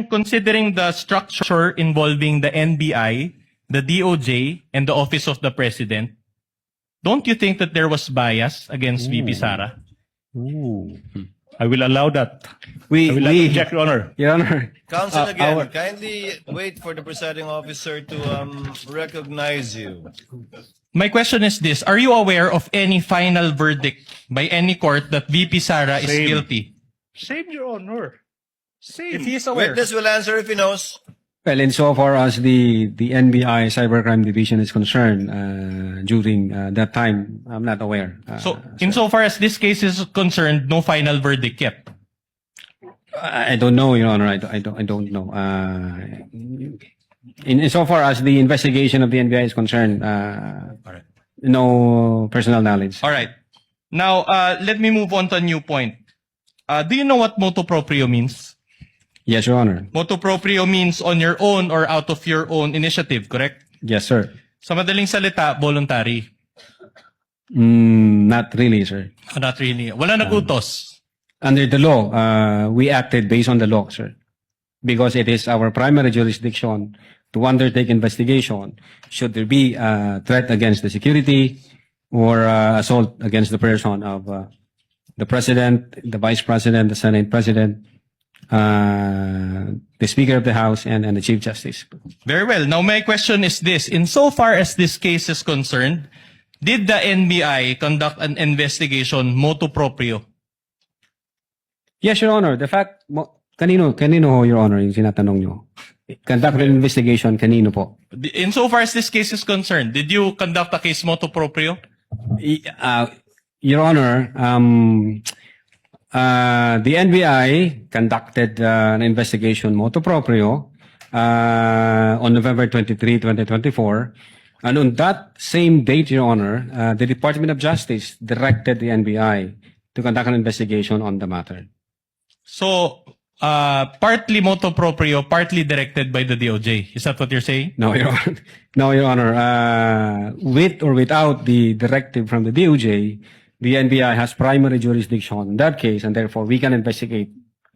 considering the structure involving the NBI, the DOJ, and the Office of the President, don't you think that there was bias against VP Sara? I will allow that. We, I will not object, Your Honor. Your Honor, Counsel again, our- kindly wait for the presiding officer to recognize you. My question is this: are you aware of any final verdict by any court that VP Sara is Same. guilty? Same, Your Honor. Same. If he is aware. Witness will answer if he knows. well, insofar as the NBI Cybercrime Division is concerned, during that time, I'm not aware. So, insofar as this case is concerned, no final verdict yet. I don't know, Your Honor. I don't know. Insofar as the investigation of the NBI is concerned, no personal knowledge. All right. Now, let me move on to a new point. Do you know what motu proprio means? Yes, Your Honor. Motu proprio means on your own or out of your own initiative, correct? Yes, sir. Sa madaling salita, voluntary. Not really, sir. Not really. Wala nagutos. Under the law, we acted based on the law, sir. Because it is our primary jurisdiction to undertake investigation should there be a threat against the security or assault against the person of the President, the Vice President, the Senate President, the Speaker of the House, and the Chief Justice. Very well. Now, my question is this. Insofar as this case is concerned, did the NBI conduct an investigation motu proprio? Yes, Your Honor. The fact, kanino ho, Your Honor, yung sinatanong nyo? Conduct an investigation, kanino po? Insofar as this case is concerned, did you conduct a case motu proprio? Your Honor, the NBI conducted an investigation motu proprio on November 23, 2024. And on that same date, Your Honor, the Department of Justice directed the NBI to conduct an investigation on the matter. So, partly motu proprio, partly directed by the DOJ. Is that what you're saying? No, Your Honor. No, Your Honor. With or without the directive from the DOJ, the NBI has primary jurisdiction on that case, and therefore we can investigate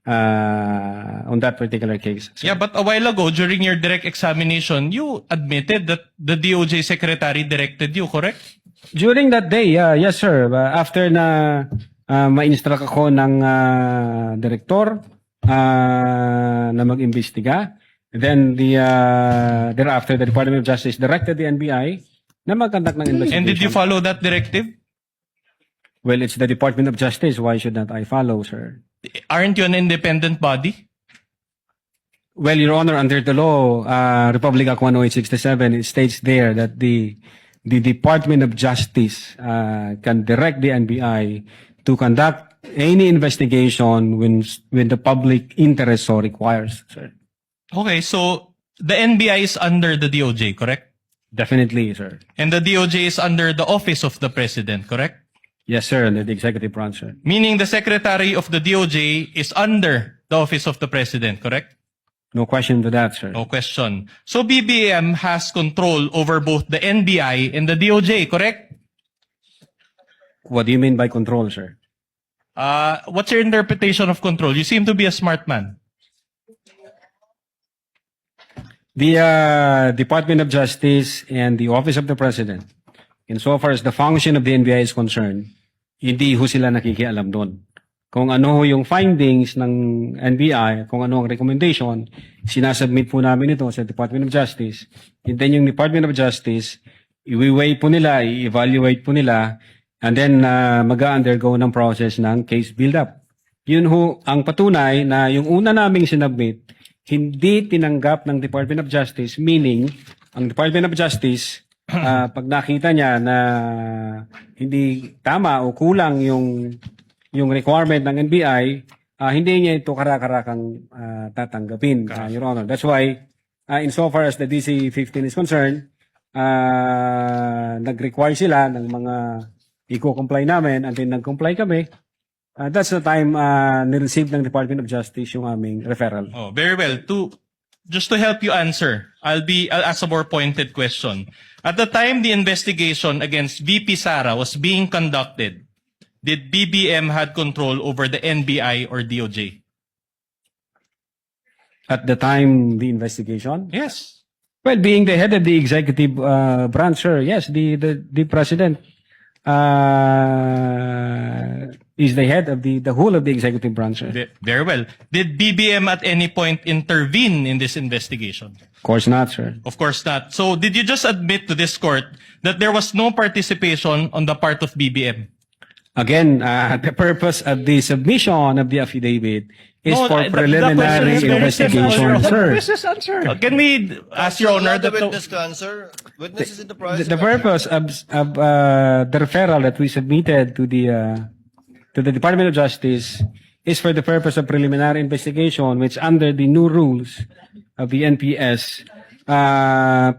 on that particular case. Yeah, but a while ago, during your direct examination, you admitted that the DOJ secretary directed you, correct? During that day, yes, sir. After na ma-instruct ako ng direktor na mag-imbestiga, then thereafter, the Department of Justice directed the NBI na mag-conduct ng investigation. And did you follow that directive? Well, it's the Department of Justice. Why should not I follow, sir? Aren't you an independent body? Well, Your Honor, under the law, Republic Act 10867, it states there that the Department of Justice can direct the NBI to conduct any investigation when the public interest so requires, sir. Okay, so the NBI is under the DOJ, correct? Definitely, sir. And the DOJ is under the Office of the President, correct? Yes, sir, under the executive branch, sir. Meaning the Secretary of the DOJ is under the Office of the President, correct? No question to that, sir. No question. So BBM has control over both the NBI and the DOJ, correct? What do you mean by control, sir? What's your interpretation of control? You seem to be a smart man. The Department of Justice and the Office of the President, insofar as the function of the NBI is concerned, hindi ho sila nakikialam doon. Kung ano ho yung findings ng NBI, kung ano ang recommendation, sinasubmit po namin ito sa Department of Justice. And then yung Department of Justice, i-weigh po nila, i-evaluate po nila, and then mag-undergo ng process ng case build-up. Yun ho ang patunay na yung una naming sinubmit, hindi tinanggap ng Department of Justice, meaning ang Department of Justice, pag nakita niya na hindi tama o kulang yung requirement ng NBI, hindi niya ito kararakang tatanggapin, Your Honor. That's why, insofar as the DC-15 is concerned, nag-require sila ng mga i-comply namin, and then nag-comply kami. That's the time nireceive ng Department of Justice yung aming referral. Oh, very well. Just to help you answer, I'll ask a more pointed question. At the time the investigation against VP Sara was being conducted, did BBM had control over the NBI or DOJ? at the time the investigation? Yes. Well, being the head of the executive branch, sir, yes, the president is the head of the whole of the executive branch, sir. Very well. Did BBM at any point intervene in this investigation? Of course not, sir. Of course not. So did you just admit to this court that there was no participation on the part of BBM? Again, the purpose of the submission of the affidavit is No, for the preliminary question is very simple, investigation, Your sir. Witness answer. Can we ask Your Honor Allow the that witness to answer. Witness is in the process. The purpose of the referral that we submitted to the Department of Justice is for the purpose of preliminary investigation, which under the new rules of the NPS,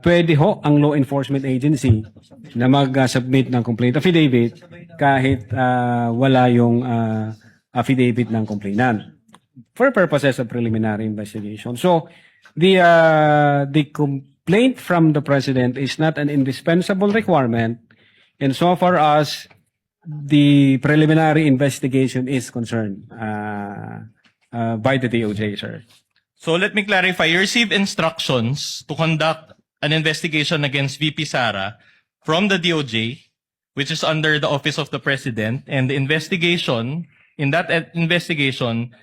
pwede ho ang law enforcement agency na mag-submit ng complaint affidavit kahit wala yung affidavit ng complainant for purposes of preliminary investigation. So, the complaint from the President is not an indispensable requirement insofar as the preliminary investigation is concerned by the DOJ, sir. So let me clarify. You received instructions to conduct an investigation against VP Sara from the DOJ, which is under the Office of the President, and the investigation, in that investigation,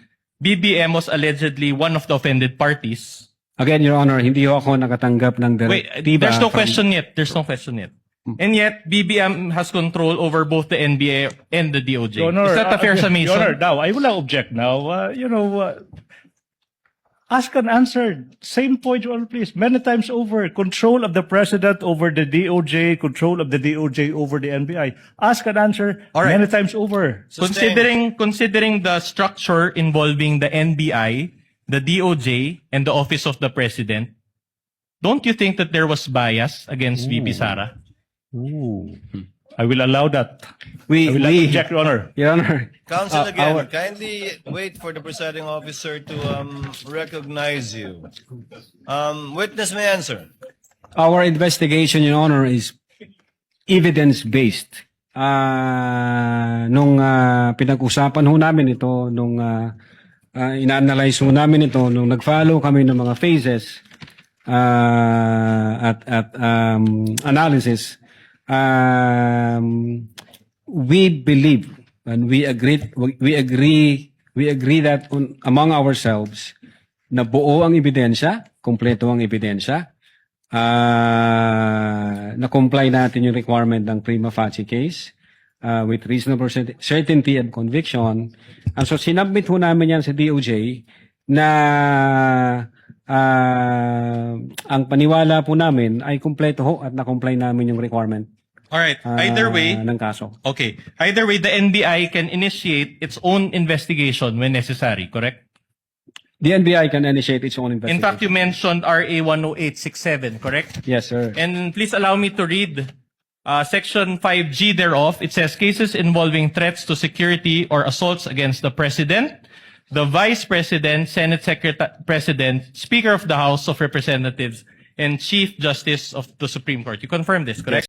BBM was allegedly one of the offended parties. Again, Your Honor, hindi ho ako nakatanggap ng Wait, direktiba. there's no from- question yet. There's no question yet. And yet, BBM has control over both the NBA and the DOJ. Your Honor, Is that a fair summation? Your Honor, now, I will not object now. Ask and answer. Same point, Your Honor, please. Many times over. Control of the President over the DOJ, control of the DOJ over the NBI. Ask and answer All right. many times over. Considering the structure involving the NBI, the DOJ, and the Office of the President, don't you think that there was bias against VP Sara? Ooh. I will allow that. We, I will not object, Your Honor. Your Honor, Counsel again, our- kindly wait for the presiding officer to recognize you. Witness may answer. our investigation, Your Honor, is evidence-based. Nung pinag-usapan ho namin ito, nung ina-analyze ho namin ito, nung nag-follow kami ng mga phases at analysis, we believe and we agree that among ourselves na buo ang ebidensya, kompleto ang ebidensya, na comply natin yung requirement ng prima facie case with reasonable certainty and conviction. And so sinubmit ho namin yan sa DOJ na ang paniwala po namin ay kompleto ho at na-comply namin yung requirement All right. Either way, ng kaso. okay. Either way, the NBI can initiate its own investigation when necessary, correct? The NBI can initiate its own In investigation. fact, you mentioned RA 10867, correct? Yes, sir. And please allow me to read Section 5G thereof. It says, cases involving threats to security or assaults against the President, the Vice President, Senate President, Speaker of the House of Representatives, and Chief Justice of the Supreme Court. You confirm this, correct?